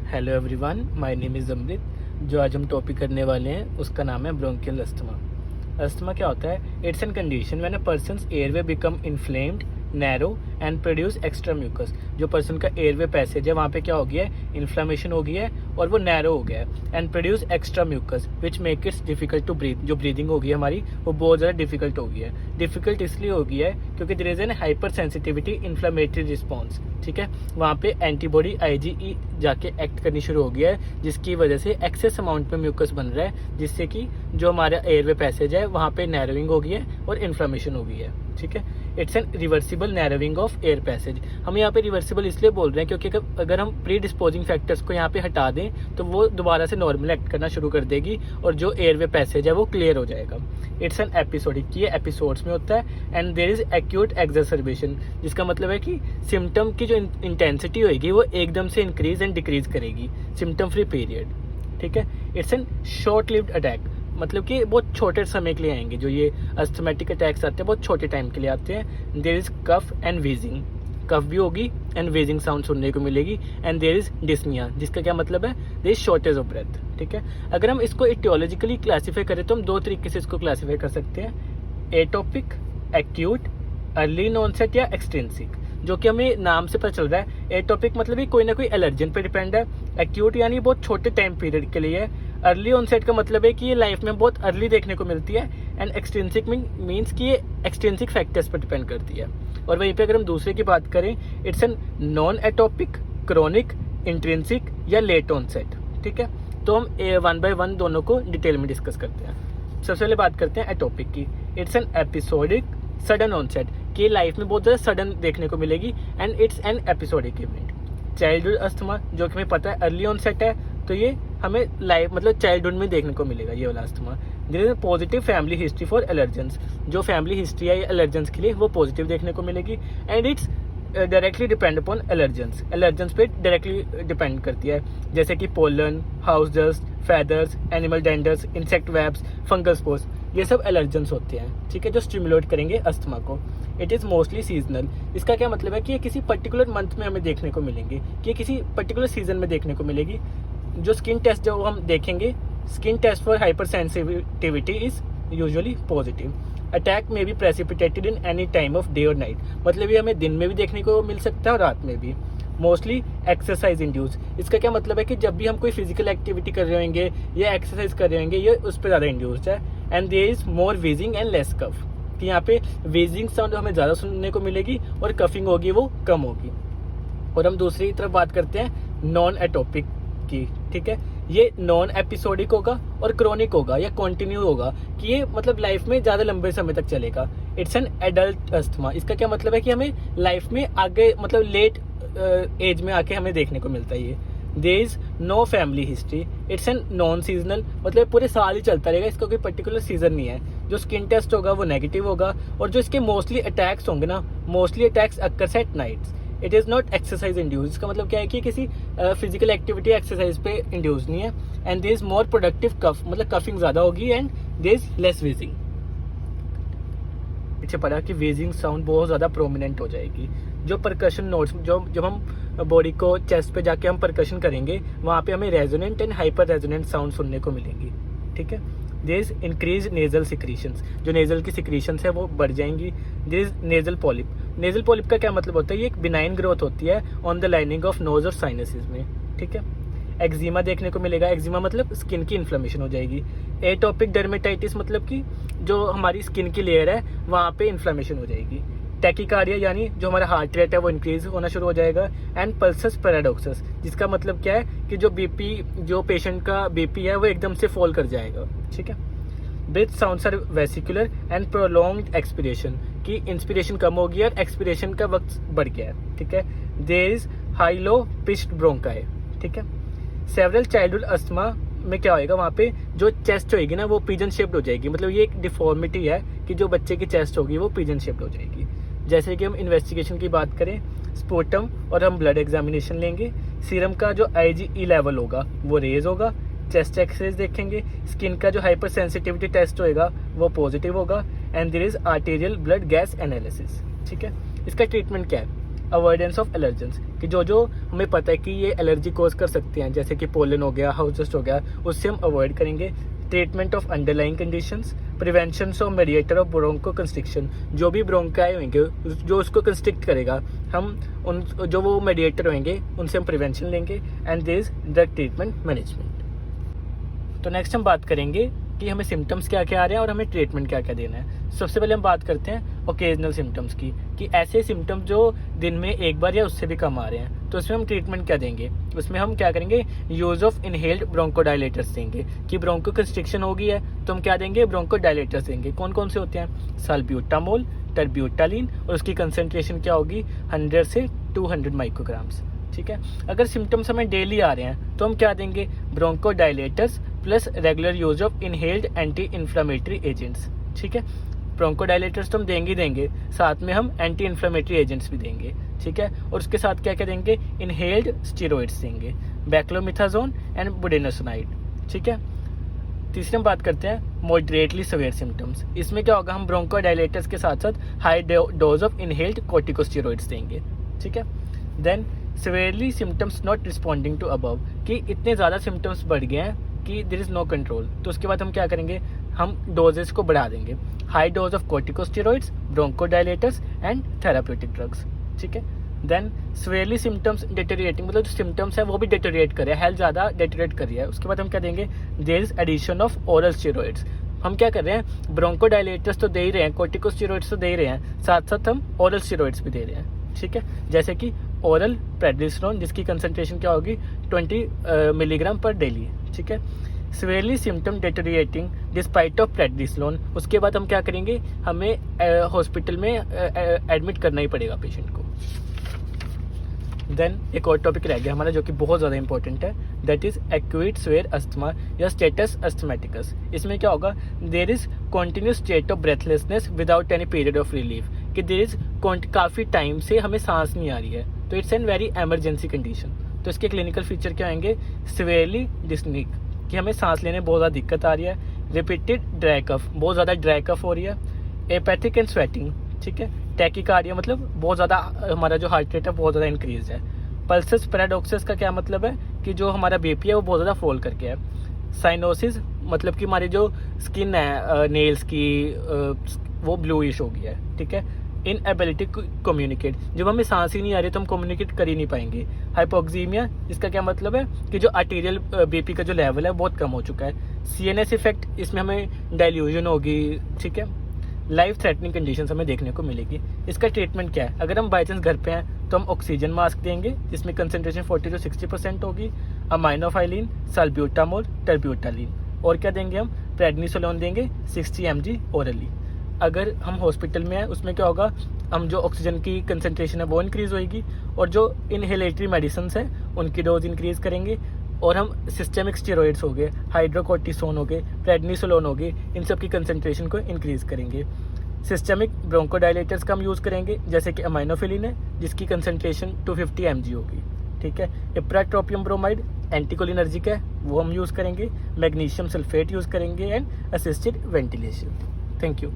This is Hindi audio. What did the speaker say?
Hello everyone, my name is Amrit. जो आज हम टॉपिक करने वाले हैं उसका नाम है ब्रोंकियल अस्थमा। अस्थमा क्या होता है? It's an condition when a person's airway become inflamed, narrow and produce extra mucus. जो पर्सन का एयरवे पैसेज है वहाँ पे क्या हो गया है? इन्फ्लामेशन हो गया है और वो नैरो हो गया है and produce extra mucus which make its difficult to breathe. जो ब्रीदिंग हो गई है हमारी वो बहुत ज़्यादा डिफिकल्ट हो गई है। डिफिकल्ट इसलिए हो गई है क्योंकि there is an hyper sensitivity inflammatory response. ठीक है, वहाँ पे एंटीबॉडी IgE जाके एक्ट करनी शुरू हो गया है जिसकी वजह से एक्सेस अमाउंट में म्यूकस बन रहा है जिससे कि जो हमारा एयरवे पैसेज है वहाँ पे नैरोइंग हो गई है और इन्फ्लामेशन हो गई है। ठीक है, it's N reversible narrowing of air passage. हम यहाँ पे रिवर्सिबल इसलिए बोल रहे हैं क्योंकि अगर हम प्री डिस्पोजिंग फैक्टर्स को यहाँ पे हटा दें तो वो दोबारा से नॉर्मल एक्ट करना शुरू कर देगी और जो एयरवे पैसेज है वो क्लियर हो जाएगा। इट्स एन एपिसोडिक, ये एपिसोड्स में होता है एंड देयर इज एक्यूट एक्सरबेशन, जिसका मतलब है कि सिम्टम की जो इंटेंसिटी होगी वो एकदम से इंक्रीज एंड डिक्रीज करेगी सिम्टम फ्री पीरियड। ठीक है, it's N short lived attack, मतलब कि बहुत छोटे समय के लिए आएंगे। जो ये अस्थमेटिक अटैक्स आते हैं बहुत छोटे टाइम के लिए आते हैं। There is cough and wheezing, cough भी होगी एंड वेजिंग साउंड सुनने को मिलेगी एंड देयर इज डिस्निया, जिसका क्या मतलब है? There is shortage of breath. ठीक है, अगर हम इसको इटियोलॉजिकली क्लासीफाई करें तो हम दो तरीके से इसको क्लासीफाई कर सकते हैं, एटोपिक, एक्यूट, अर्ली ऑनसेट या एक्सटेंसिक। जो कि हमें नाम से पता चल रहा है, एटोपिक मतलब ही कोई ना कोई एलर्जन पर डिपेंड है, एक्यूट यानी बहुत छोटे टाइम पीरियड के लिए है, अर्ली ऑनसेट का मतलब है कि ये लाइफ में बहुत अर्ली देखने को मिलती है एंड एक्सटेंसिक मीन्स कि ये एक्सटेंसिक फैक्टर्स पर डिपेंड करती है। और वहीं पे अगर हम दूसरे की बात करें, it's an non atopic, chronic, intrinsic या लेट ऑनसेट। ठीक है, तो हम वन बाय वन दोनों को डिटेल में डिस्कस करते हैं। सबसे पहले बात करते हैं एटोपिक की। It's an episodic sudden onset, कि लाइफ में बहुत ज़्यादा सडन देखने को मिलेगी and it's an episodic event. Childhood asthma जो कि हमें पता है अर्ली ऑनसेट है, तो ये हमें लाइफ मतलब चाइल्डहुड में देखने को मिलेगा ये वाला asthma. There is positive family history for allergens, जो फैमिली हिस्ट्री है एलर्जेंस के लिए वो पॉजिटिव देखने को मिलेगी and it's directly depend upon allergens. Allergens पे डायरेक्टली डिपेंड करती है, जैसे कि pollen, house dust, feathers, animal danders, insect webs, fungal spores, ये सब एलर्जेंस होते हैं। ठीक है, जो स्टिमुलेट करेंगे अस्थमा को। इट इज़ मोस्टली सीजनल, इसका क्या मतलब है कि ये किसी पर्टिकुलर मंथ में हमें देखने को मिलेंगे, कि किसी पर्टिकुलर सीजन में देखने को मिलेगी। जो स्किन टेस्ट जो हम देखेंगे, skin test for hyper sensitivity is usually positive. Attack में भी precipitated in any time of day और नाइट, मतलब ये हमें दिन में भी देखने को मिल सकता है और रात में भी। मोस्टली एक्सरसाइज इंड्यूस, इसका क्या मतलब है कि जब भी हम कोई फिजिकल एक्टिविटी कर रहे होंगे या एक्सरसाइज कर रहे होंगे ये उस पर ज़्यादा इंड्यूस्ड है। And there is more wheezing and less cough, कि यहाँ पे वीजिंग साउंड हमें ज़्यादा सुनने को मिलेगी और कफिंग होगी वो कम होगी। और हम दूसरी तरफ बात करते हैं नॉन एटोपिक की। ठीक है, ये नॉन एपिसोडिक होगा और क्रोनिक होगा या कॉन्टिन्यू होगा, कि ये मतलब लाइफ में ज़्यादा लंबे समय तक चलेगा। इट्स एन एडल्ट अस्थमा, इसका क्या मतलब है कि हमें लाइफ में आगे मतलब लेट एज में आके हमें देखने को मिलता है ये। There is no family history, it's an non seasonal, मतलब पूरे साल ही चलता रहेगा, इसका कोई पर्टिकुलर सीजन नहीं है। जो स्किन टेस्ट होगा वो नेगेटिव होगा और जो इसके मोस्टली अटैक्स होंगे ना, mostly attacks occurs at nights. It is not exercise induce, इसका मतलब क्या है कि किसी फिजिकल एक्टिविटी एक्सरसाइज पे इंड्यूस नहीं है। And there is more productive cough, मतलब कफिंग ज़्यादा होगी and there is less wheezing. पीछे पड़ा कि वेजिंग साउंड बहुत ज़्यादा प्रोमिनेंट हो जाएगी। जो परकशन नोट्स, जो जब हम बॉडी को चेस्ट पे जाके हम परकशन करेंगे वहाँ पे हमें resonant and hyper resonant sound सुनने को मिलेंगी। ठीक है, there is increase nasal secretions, जो नेजल की सिक्रीशंस है वो बढ़ जाएंगी। There is nasal polyp, nasal polyp का क्या मतलब होता है? ये एक बिनाइन ग्रोथ होती है on the lining of nose और साइनसेस में। ठीक है, एक्जिमा देखने को मिलेगा, एक्जिमा मतलब स्किन की इन्फ्लेमेशन हो जाएगी। एटोपिक डर्मेटाइटिस मतलब कि जो हमारी स्किन की लेयर है वहाँ पे इन्फ्लेमेशन हो जाएगी। टैकीकार्डिया यानी जो हमारा हार्ट रेट है वो इंक्रीज होना शुरू हो जाएगा। एंड पल्सस पैराडॉक्सस, जिसका मतलब क्या है कि जो बीपी, जो पेशेंट का बीपी है वो एकदम से फॉल कर जाएगा। ठीक है, breath sounds are vesicular and prolonged expiration, की इंस्पिरेशन कम होगी और एक्सपिरेशन का वक्त बढ़ गया है। ठीक है, there is high low pitched bronchi. ठीक है, सेवरल चाइल्डहुड अस्थमा में क्या होएगा, वहाँ पे जो चेस्ट होएगी ना वो पिजन शेप्ड हो जाएगी, मतलब ये एक डिफॉर्मिटी है कि जो बच्चे की चेस्ट होगी वो पिजन शेप्ड हो जाएगी। जैसे कि हम इन्वेस्टिगेशन की बात करें, स्पोटम और हम ब्लड एग्जामिनेशन लेंगे, सीरम का जो IgE लेवल होगा वो रेज होगा, चेस्ट एक्सरेज देखेंगे, स्किन का जो हाइपर सेंसिटिविटी टेस्ट होएगा वो पॉजिटिव होगा and there is arterial blood gas analysis. ठीक है, इसका ट्रीटमेंट क्या है? अवॉइडेंस ऑफ एलर्जेंस, कि जो हमें पता है कि ये एलर्जी कॉज कर सकते हैं, जैसे कि पोलन हो गया, हाउस डस्ट हो गया, उससे हम अवॉइड करेंगे। Treatment of underlying conditions, prevention of mediator of bronchoconstriction, जो भी ब्रोंकाई होंगे जो उसको कंस्ट्रिक्ट करेगा, हम उन जो वो मेडिएटर होंगे उनसे हम प्रिवेंशन लेंगे। And there is drug treatment management. तो नेक्स्ट हम बात करेंगे कि हमें सिम्टम्स क्या क्या आ रहे हैं और हमें ट्रीटमेंट क्या क्या देना है। सबसे पहले हम बात करते हैं ओकेजनल सिम्टम्स की, कि ऐसे सिम्टम्स जो दिन में एक बार या उससे भी कम आ रहे हैं, तो उसमें हम ट्रीटमेंट क्या देंगे। उसमें हम क्या करेंगे, यूज़ ऑफ इनहेल्ड ब्रोंकोडायलेटर्स देंगे, कि ब्रोंको कंस्ट्रिक्शन हो गई है तो हम क्या देंगे, ब्रोंकोडायलेटर्स देंगे। कौन कौन से होते हैं, साल्ब्यूटामोल, टर्ब्यूटालिन, और उसकी कंसनट्रेशन क्या होगी, 100 से 200 माइक्रोग्राम्स। ठीक है। अगर सिम्टम्स हमें डेली आ रहे हैं तो हम क्या देंगे, bronchodilators plus regular use of inhaled anti inflammatory agents. ठीक है, ब्रोंकोडायलेटर्स तो हम देंगे, साथ में हम एंटी इन्फ्लामेटरी एजेंट्स भी देंगे। ठीक है, और उसके साथ क्या क्या देंगे, इनहेल्ड स्टेरॉइड्स देंगे, बैक्लोमिथाजोन एंड बुडेनोसोनाइड। ठीक है। तीसरी हम बात करते हैं मॉडरेटली सवेयर सिम्टम्स। इसमें क्या होगा, हम ब्रोंकोडायलेटर्स के साथ साथ high dose of inhaled corticosteroids देंगे। ठीक है। Then severely symptoms not responding to above, कि इतने ज़्यादा सिम्टम्स बढ़ गए हैं कि देयर इज़ नो कंट्रोल, तो उसके बाद हम क्या करेंगे, हम डोजेस को बढ़ा देंगे, high dose of corticosteroids, bronchodilators and therapeutic drugs. ठीक है। देन severely symptoms deteriorating, मतलब जो सिम्टम्स है वो भी डेटोरिएट कर रहा है, हेल्थ ज़्यादा डेटोरिएट कर रही है, उसके बाद हम क्या देंगे, there is addition of oral steroids. हम क्या कर रहे हैं, ब्रोंकोडायलेटर्स तो दे ही रहे हैं, कॉर्टिकोस्टेरॉइड्स तो दे ही रहे हैं, साथ साथ हम ओरल स्टेरॉइड्स भी दे रहे हैं। ठीक है, जैसे कि ओरल प्रेडनिसोलोन, जिसकी कंसंट्रेशन क्या होगी, 20 मिलीग्राम पर डेली। ठीक है। Severely symptom deteriorating despite of prednisolone, उसके बाद हम क्या करेंगे, हमें हॉस्पिटल में एडमिट करना ही पड़ेगा पेशेंट को। देन एक और टॉपिक रह गया हमारा जो कि बहुत ज़्यादा इंपॉर्टेंट है, that is acute severe asthma या स्टेटस अस्थमेटिकस। इसमें क्या होगा, there is continuous state of breathlessness without any period of relief, कि देयर इज काफ़ी टाइम से हमें सांस नहीं आ रही है, तो it's an very emergency condition. तो इसके क्लिनिकल फीचर क्या आएंगे, सिवियरली डिस्निक, कि हमें सांस लेने में बहुत ज़्यादा दिक्कत आ रही है, रिपीटेड ड्राई कफ, बहुत ज़्यादा ड्राई कफ हो रही है, एपैथिक एंड स्वेटिंग। ठीक है। टैकीकार्डिया, मतलब बहुत ज़्यादा हमारा जो हार्ट रेट है बहुत ज़्यादा इंक्रीज है। पल्सस पैराडॉक्सिस का क्या मतलब है, कि जो हमारा बीपी है वो बहुत ज़्यादा फॉल करके है। साइनोसिस, मतलब कि हमारी जो स्किन है नेल्स की वो ब्लूइश हो गई है। ठीक है। इनएबिलिटी टू कम्युनिकेट, जब हमें सांस ही नहीं आ रही तो हम कम्युनिकेट कर ही नहीं पाएंगे। हाइपोक्सीमिया, इसका क्या मतलब है, कि जो आर्टीरियल बीपी का जो लेवल है बहुत कम हो चुका है। सीएनएस इफेक्ट, इसमें हमें डाइल्यूजन होगी। ठीक है। लाइफ थ्रेटनिंग कंडीशंस हमें देखने को मिलेगी। इसका ट्रीटमेंट क्या है, अगर हम बाई चांस घर पे हैं तो हम ऑक्सीजन मास्क देंगे जिसमें कंसंट्रेशन 40 से 60% होगी, अमाइनोफाइलिन, साल्ब्यूटामोल, टर्ब्यूटालिन, और क्या देंगे हम, प्रेडनिसोलोन देंगे 60 mg ओरली। अगर हम हॉस्पिटल में हैं उसमें क्या होगा, हम जो ऑक्सीजन की कंसंट्रेशन है वो इंक्रीज़ होएगी, और जो इनहेलेटरी मेडिसिन है उनकी डोज इंक्रीज़ करेंगे, और हम सिस्टेमिक स्टेरॉइड्स हो गए, हाइड्रोकोर्टिसोन हो गए, प्रेडनिसोलोन हो गए, इन सब की कंसंट्रेशन को इंक्रीज़ करेंगे। सिस्टेमिक ब्रोंकोडायलेटर्स का हम यूज़ करेंगे, जैसे कि अमाइनोफिलिन है जिसकी कंसंट्रेशन 250 mg होगी। ठीक है। इप्राट्रोपियम ब्रोमाइड एंटीकोलिनर्जिक है, वो हम यूज़ करेंगे। मैग्नीशियम सल्फेट यूज़ करेंगे, and assisted ventilation. Thank you.